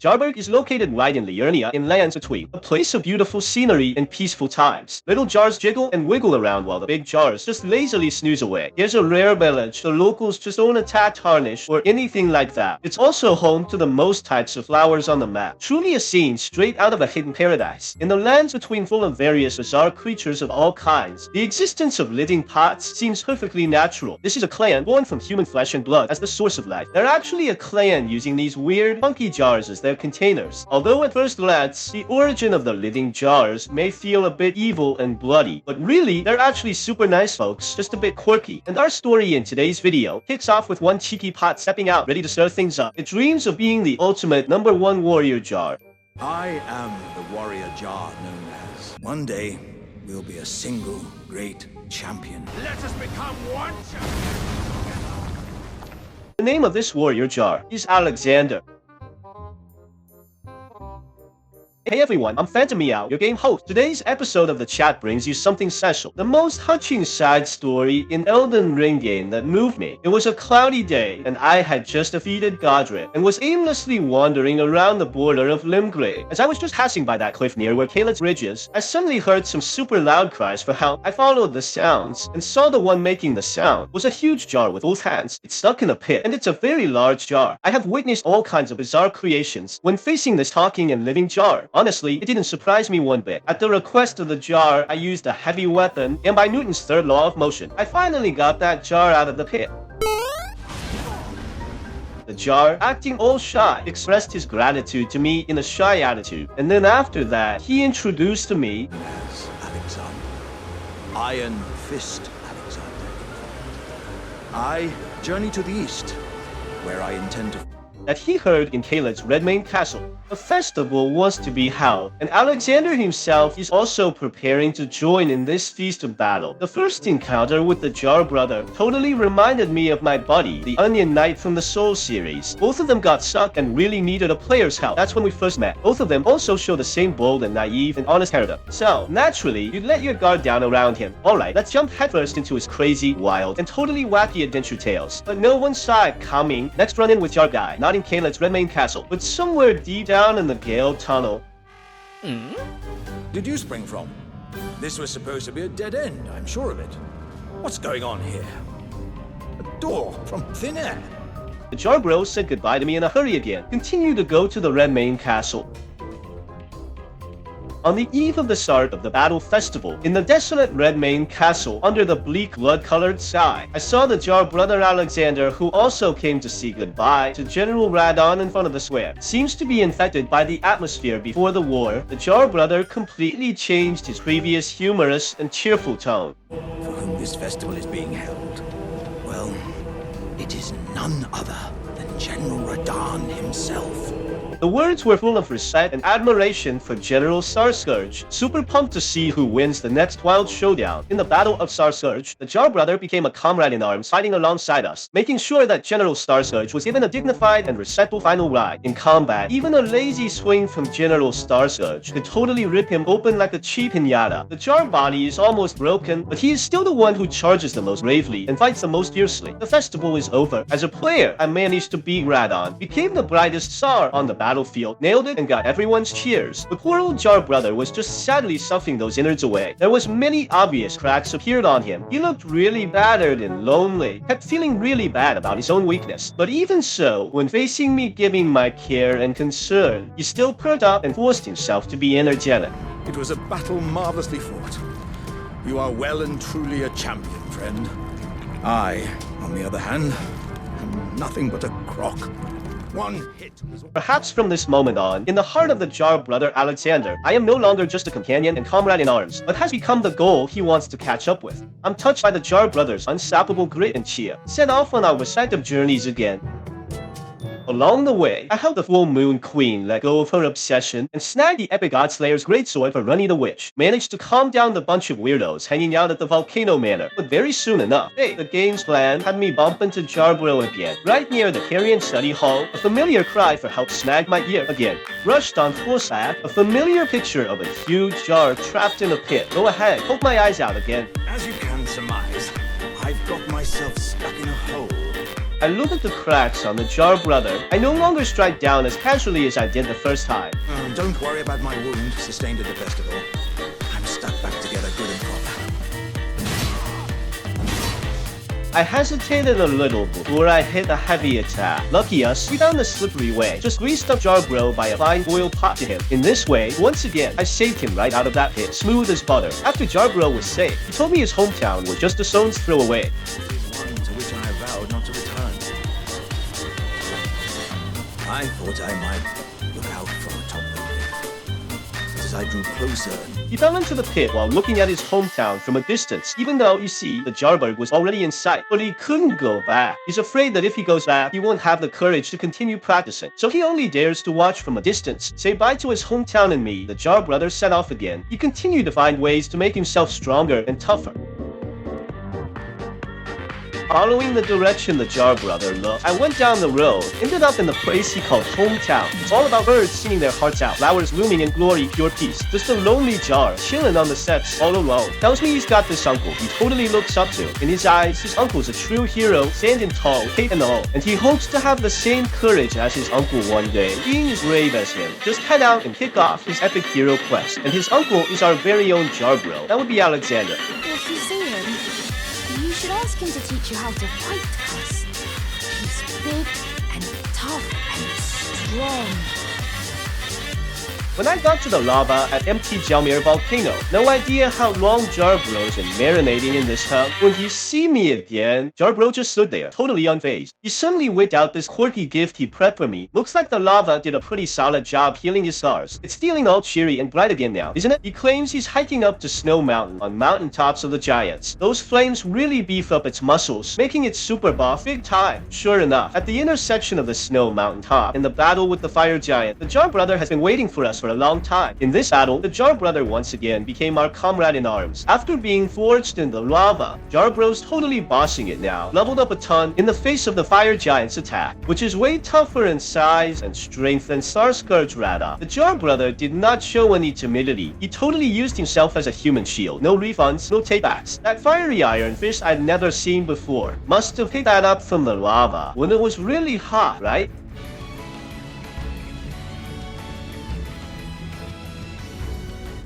Jarberg is located right in Liurnia in Lands Between, a place of beautiful scenery and peaceful times. Little jars jiggle and wiggle around while the big jars just lazily snooze away. Here's a rare village. The locals just don't attack Tarnished or anything like that. It's also home to the most types of flowers on the map. Truly a scene straight out of a hidden paradise. In the Lands Between, full of various bizarre creatures of all kinds, the existence of living pots seems perfectly natural. This is a clan born from human flesh and blood as the source of life. They're actually a clan using these weird, funky jars as their containers. Although at first glance, the origin of the living jars may feel a bit evil and bloody, but really, they're actually super nice folks, just a bit quirky. And our story in today's video kicks off with one cheeky pot stepping out, ready to stir things up. It dreams of being the ultimate #1 warrior jar. I am the warrior jar known as. One day, we'll be a single great champion. Let us become one champion. The name of this warrior jar is Alexander. Hey everyone, I'm Phantom Meow, your game host. Today's episode of the chat brings you something special. The most touching side story in Elden Ring game that moved me. It was a cloudy day, and I had just defeated Godred, and was aimlessly wandering around the border of Limgrave. As I was just passing by that cliff near where Caelid's Ridge is, I suddenly heard some super loud cries for help. I followed the sounds, and saw the one making the sound was a huge jar with both hands. It's stuck in a pit, and it's a very large jar. I have witnessed all kinds of bizarre creations when facing this talking and living jar. Honestly, it didn't surprise me one bit. At the request of the jar, I used a heavy weapon, and by Newton's third law of motion, I finally got that jar out of the pit. The jar, acting all shy, expressed his gratitude to me in a shy attitude, and then after that, he introduced to me As Alexander. Iron Fist Alexander. I journey to the east, where I intend to... that he heard in Caelid's Redmane Castle. A festival was to be held, and Alexander himself is also preparing to join in this feast of battle. The first encounter with the Jar brother totally reminded me of my buddy, the Onion Knight from the Soul series. Both of them got stuck and really needed a player's help. That's when we first met. Both of them also show the same bold and naive and honest character. So, naturally, you'd let your guard down around him. Alright, let's jump headfirst into his crazy, wild, and totally wacky adventure tales. But no one saw it coming. Next run in with Jar Guy, not in Caelid's Redmane Castle, but somewhere deep down in the Gale Tunnel. Did you spring from? This was supposed to be a dead end, I'm sure of it. What's going on here? A door from thin air. The Jar Bro said goodbye to me in a hurry again. Continue to go to the Redmane Castle. On the eve of the start of the battle festival, in the desolate Redmane Castle, under the bleak blood-colored sky, I saw the Jar brother Alexander, who also came to say goodbye to General Radon in front of the square. Seems to be infected by the atmosphere before the war, the Jar brother completely changed his previous humorous and cheerful tone. For whom this festival is being held, well, it is none other than General Radon himself. The words were full of respect and admiration for General Starscourge. Super pumped to see who wins the next wild showdown. In the Battle of Starscourge, the Jar brother became a comrade in arms fighting alongside us, making sure that General Starscourge was given a dignified and respectful final ride. In combat, even a lazy swing from General Starscourge could totally rip him open like a cheap piñata. The Jar body is almost broken, but he is still the one who charges the most bravely and fights the most fiercely. The festival is over. As a player, I managed to beat Radon, became the brightest star on the battlefield, nailed it, and got everyone's cheers. The poor old Jar brother was just sadly stuffing those innards away. There was many obvious cracks appeared on him. He looked really battered and lonely, kept feeling really bad about his own weakness. But even so, when facing me giving my care and concern, he still perked up and forced himself to be energetic. It was a battle marvelously fought. You are well and truly a champion, friend. I, on the other hand, am nothing but a crock. One hit was... Perhaps from this moment on, in the heart of the Jar brother Alexander, I am no longer just a companion and comrade in arms, but has become the goal he wants to catch up with. I'm touched by the Jar brothers' unstoppable grit and cheer, set off on our respective journeys again. Along the way, I helped the Full Moon Queen let go of her obsession and snagged the Epic Godslayer's greatsword for Runny the Witch. Managed to calm down the bunch of weirdos hanging out at the Volcano Manor, but very soon enough, the game's plan had me bump into Jarbro again. Right near the Carrion Study Hall, a familiar cry for help snagged my ear again. Rushed on Forsath, a familiar picture of a huge jar trapped in a pit. Go ahead, poke my eyes out again. As you can surmise, I've got myself stuck in a hole. I look at the cracks on the Jar Brother. I no longer strike down as casually as I did the first time. Don't worry about my wound sustained at the festival. I'm stuck back together good and proper. I hesitated a little before I hit a heavy attack. Lucky us, we found a slippery way. Just greased up Jarbro by applying oil pot to him. In this way, once again, I saved him right out of that pit, smooth as butter. After Jarbro was safe, he told me his hometown was just a stone's throw away. It is one to which I vowed not to return. I thought I might look out from atop the cliff. But as I drew closer, He fell into the pit while looking at his hometown from a distance, even though, you see, the Jarberg was already in sight. But he couldn't go back. He's afraid that if he goes back, he won't have the courage to continue practicing. So he only dares to watch from a distance. Say bye to his hometown and me, the Jar brother set off again. He continued to find ways to make himself stronger and tougher. Following the direction the Jar brother looked, I went down the road, ended up in the place he called hometown. It's all about birds singing their hearts out, flowers blooming in glory, pure peace. Just a lonely Jar, chilling on the steps, all alone. Tells me he's got this uncle he totally looks up to. In his eyes, his uncle's a true hero, standing tall, cape and all. And he hopes to have the same courage as his uncle one day, being as brave as him. Just head out and kick off his epic hero quest. And his uncle is our very own Jarbro. That would be Alexander. If you see him, you should ask him to teach you how to fight, cuz he's big and tough and strong. When I got to the lava at empty Jalmir volcano, no idea how long Jarbro's been marinating in this hub. When he see me again, Jarbro just stood there, totally unfazed. He suddenly whipped out this quirky gift he prepped for me. Looks like the lava did a pretty solid job healing his scars. It's feeling all cheery and bright again now, isn't it? He claims he's hiking up to Snow Mountain on mountaintops of the giants. Those flames really beef up its muscles, making it super buff big time. Sure enough, at the intersection of the Snow Mountain top, in the battle with the fire giant, the Jar brother has been waiting for us for a long time. In this battle, the Jar brother once again became our comrade in arms. After being forged in the lava, Jarbro's totally bossing it now, leveled up a ton in the face of the fire giant's attack, which is way tougher in size and strength than Starscourge Rada. The Jar brother did not show any timidity. He totally used himself as a human shield. No refunds, no takebacks. That fiery iron fist I'd never seen before. Must have picked that up from the lava when it was really hot, right?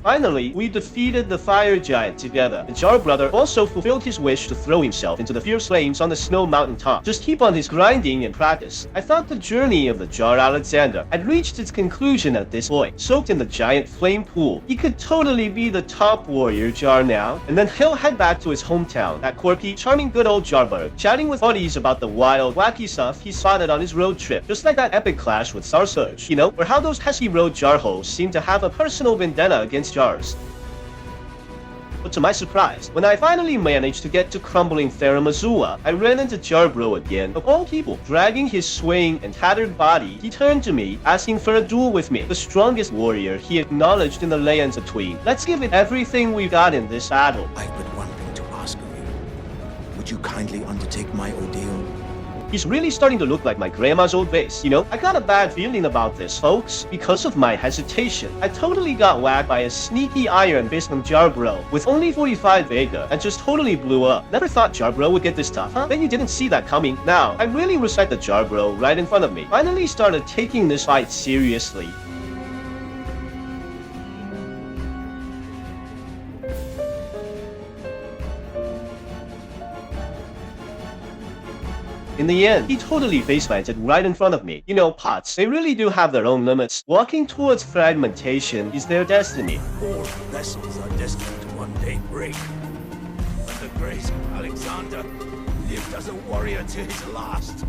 Finally, we defeated the fire giant together. The Jar brother also fulfilled his wish to throw himself into the fierce flames on the Snow Mountain top. Just keep on his grinding and practice. I thought the journey of the Jar Alexander had reached its conclusion at this point. Soaked in the giant flame pool, he could totally be the top warrior Jar now. And then he'll head back to his hometown, that quirky, charming good old Jarberg, chatting with buddies about the wild, wacky stuff he spotted on his road trip. Just like that epic clash with Starscourge, you know, or how those pesky road Jar hoes seem to have a personal vendetta against Jars. But to my surprise, when I finally managed to get to crumbling Theramazua, I ran into Jarbro again, of all people. Dragging his swaying and tattered body, he turned to me, asking for a duel with me, the strongest warrior he acknowledged in the lands between. Let's give it everything we've got in this battle. I've but one thing to ask of you. Would you kindly undertake my ordeal? He's really starting to look like my grandma's old vase, you know? I got a bad feeling about this, folks. Because of my hesitation, I totally got whacked by a sneaky iron fist from Jarbro with only 45 Vega and just totally blew up. Never thought Jarbro would get this tough, huh? Bet you didn't see that coming. Now, I really respect the Jarbro right in front of me. Finally started taking this fight seriously. In the end, he totally face-planted right in front of me. You know, pots, they really do have their own limits. Walking towards fragmentation is their destiny. All vessels are destined to one day break. But the great Alexander lived as a warrior to his last.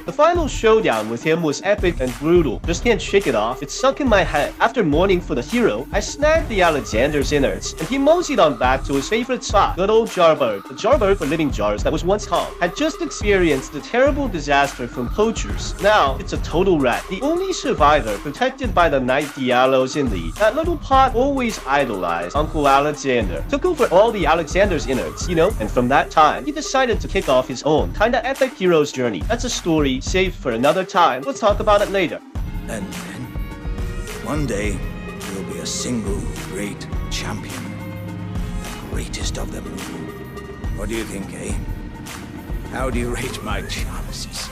The final showdown with him was epic and brutal. Just can't shake it off. It's sunk in my head. After mourning for the hero, I snagged the Alexander's innards, and he moseyed on back to his favorite spot, good old Jarberg. The Jarberg for living jars that was once calm had just experienced a terrible disaster from poachers. Now, it's a total wreck. The only survivor protected by the Night Diallos in the that little pot always idolized Uncle Alexander. Took over all the Alexander's innards, you know, and from that time, he decided to kick off his own kinda epic hero's journey. That's a story saved for another time. Let's talk about it later. And then, one day, there will be a single great champion. The greatest of them all. What do you think, eh? How do you rate my chances?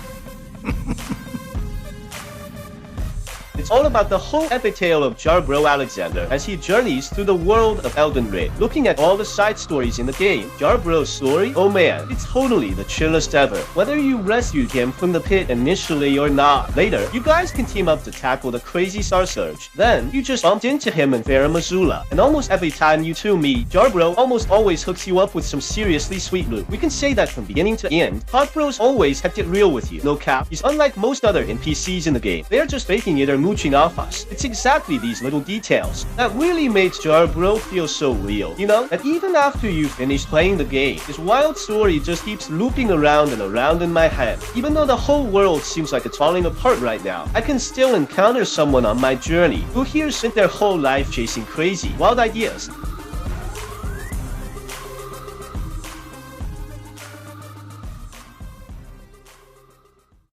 It's all about the whole epic tale of Jarbro Alexander as he journeys through the world of Elden Ring. Looking at all the side stories in the game, Jarbro's story, oh man, it's totally the chillest ever. Whether you rescued him from the pit initially or not, later, you guys can team up to tackle the crazy Sarscourge. Then, you just bumped into him in Fair Missoula. And almost every time you two meet, Jarbro almost always hooks you up with some seriously sweet loot. We can say that from beginning to end, Hotbro's always kept it real with you. No cap. He's unlike most other NPCs in the game. They're just faking it or mooching off us. It's exactly these little details that really makes Jarbro feel so real. You know, that even after you finish playing the game, this wild story just keeps looping around and around in my head. Even though the whole world seems like it's falling apart right now, I can still encounter someone on my journey who here spent their whole life chasing crazy, wild ideas